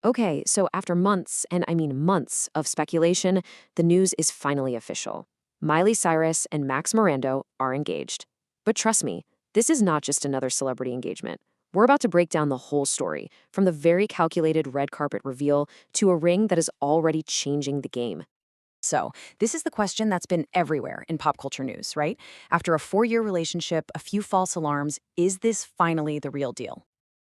Okay, so after months, and I mean months, of speculation, the news is finally official. Miley Cyrus and Maxx Morando are engaged. But trust me, this is not just another celebrity engagement. We're about to break down the whole story, from the very calculated red carpet reveal to a ring that is already changing the game. So, this is the question that's been everywhere in pop culture news, right? After a 4 year relationship, a few false alarms, is this finally the real deal?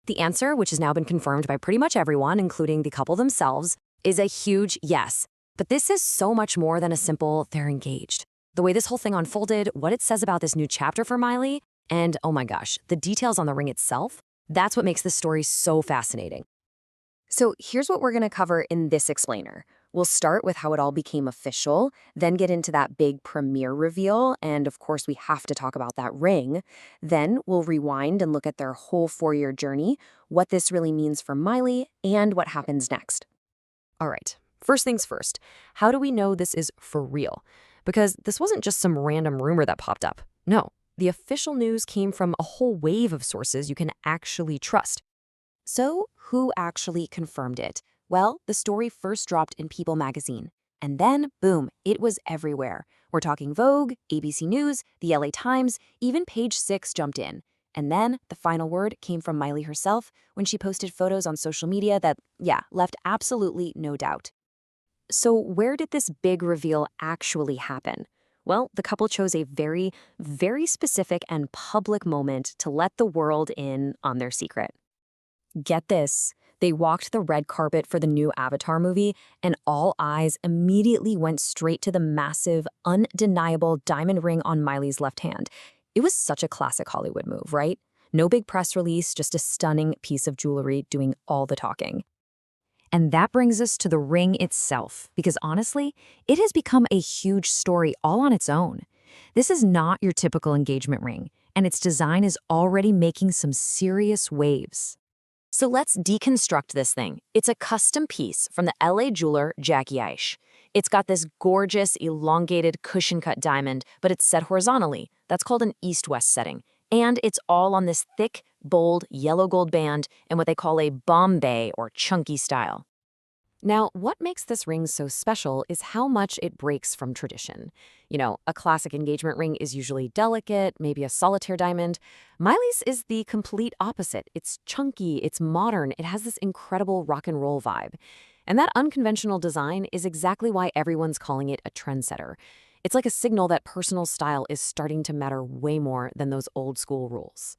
The answer, which has now been confirmed by pretty much everyone, including the couple themselves, is a huge yes. But this is so much more than a simple, they're engaged. The way this whole thing unfolded, what it says about this new chapter for Miley, and oh my gosh, the details on the ring itself, that's what makes this story so fascinating. So here's what we're going to cover in this explainer. We'll start with how it all became official, then get into that big premiere reveal, and of course we have to talk about that ring. Then we'll rewind and look at their whole 4-year journey, what this really means for Miley, and what happens next. All right, first things first, how do we know this is for real? Because this wasn't just some random rumor that popped up. No, the official news came from a whole wave of sources you can actually trust. So, who actually confirmed it? Well, the story first dropped in People magazine. And then, boom, it was everywhere. We're talking Vogue, ABC News, the LA Times, even Page Six jumped in. And then the final word came from Miley herself when she posted photos on social media that, yeah, left absolutely no doubt. So, where did this big reveal actually happen? Well, the couple chose a very, very specific and public moment to let the world in on their secret. Get this. They walked the red carpet for the new Avatar movie, and all eyes immediately went straight to the massive, undeniable diamond ring on Miley's left hand. It was such a classic Hollywood move, right? No big press release, just a stunning piece of jewelry doing all the talking. And that brings us to the ring itself, because honestly, it has become a huge story all on its own. This is not your typical engagement ring, and its design is already making some serious waves. So let's deconstruct this thing. It's a custom piece from the LA jeweler Jackie Aish. It's got this gorgeous, elongated, cushion-cut diamond, but it's set horizontally. That's called an east-west setting. And it's all on this thick, bold, yellow gold band in what they call a Bombay or chunky style. Now, what makes this ring so special is how much it breaks from tradition. You know, a classic engagement ring is usually delicate, maybe a solitaire diamond. Miley's is the complete opposite. It's chunky, it's modern, it has this incredible rock and roll vibe. And that unconventional design is exactly why everyone's calling it a trendsetter. It's like a signal that personal style is starting to matter way more than those old school rules.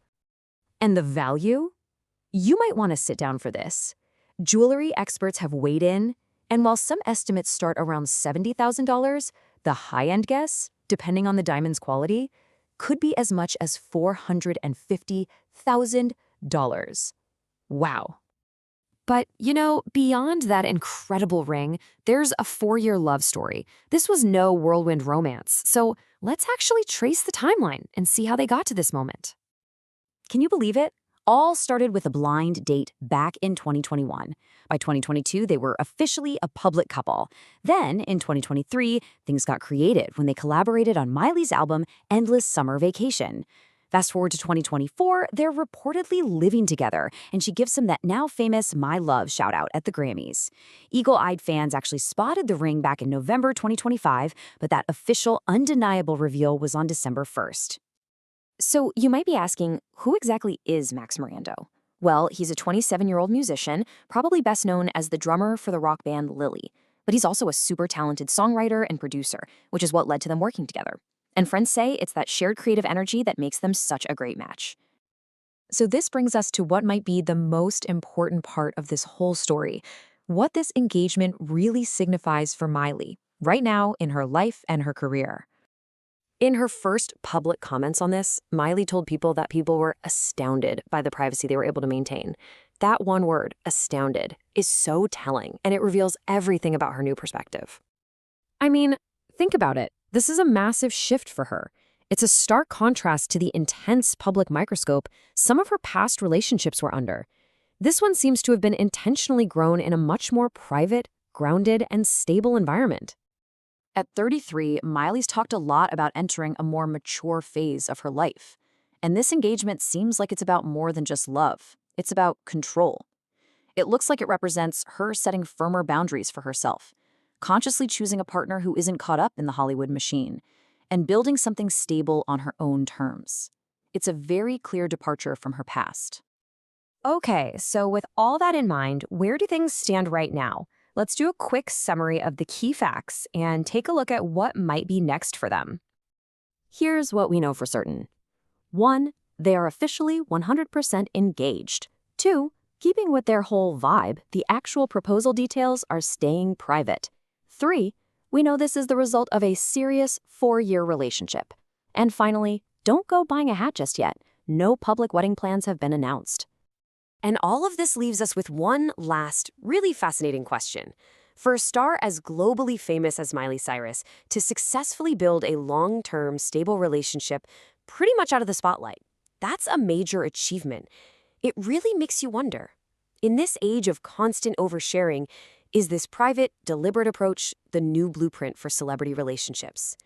And the value? You might want to sit down for this. Jewelry experts have weighed in, and while some estimates start around $70,000, the high-end guess, depending on the diamond's quality, could be as much as $450,000. Wow. But, you know, beyond that incredible ring, there's a 4-year love story. This was no whirlwind romance, so let's actually trace the timeline and see how they got to this moment. Can you believe it? All started with a blind date back in 2021. By 2022, they were officially a public couple. Then, in 2023, things got creative when they collaborated on Miley's album Endless Summer Vacation. Fast forward to 2024, they're reportedly living together, and she gives him that now famous My Love shout-out at the Grammys. Eagle-eyed fans actually spotted the ring back in November 2025, but that official, undeniable reveal was on December 1st. So you might be asking, who exactly is Maxx Morando? Well, he's a 27-year-old musician, probably best known as the drummer for the rock band Lily. But he's also a super talented songwriter and producer, which is what led to them working together. And friends say it's that shared creative energy that makes them such a great match. So this brings us to what might be the most important part of this whole story, what this engagement really signifies for Miley, right now in her life and her career. In her first public comments on this, Miley told people that people were astounded by the privacy they were able to maintain. That one word, astounded, is so telling, and it reveals everything about her new perspective. I mean, think about it. This is a massive shift for her. It's a stark contrast to the intense public microscope some of her past relationships were under. This one seems to have been intentionally grown in a much more private, grounded, and stable environment. At 33, Miley's talked a lot about entering a more mature phase of her life. And this engagement seems like it's about more than just love. It's about control. It looks like it represents her setting firmer boundaries for herself, consciously choosing a partner who isn't caught up in the Hollywood machine, and building something stable on her own terms. It's a very clear departure from her past. Okay, so with all that in mind, where do things stand right now? Let's do a quick summary of the key facts and take a look at what might be next for them. Here's what we know for certain. 1. They are officially 100% engaged. 2. Keeping with their whole vibe, the actual proposal details are staying private. 3. We know this is the result of a serious 4-year relationship. And finally, don't go buying a hat just yet. No public wedding plans have been announced. And all of this leaves us with one last, really fascinating question. For a star as globally famous as Miley Cyrus to successfully build a long-term, stable relationship pretty much out of the spotlight, that's a major achievement. It really makes you wonder, in this age of constant oversharing, is this private, deliberate approach the new blueprint for celebrity relationships?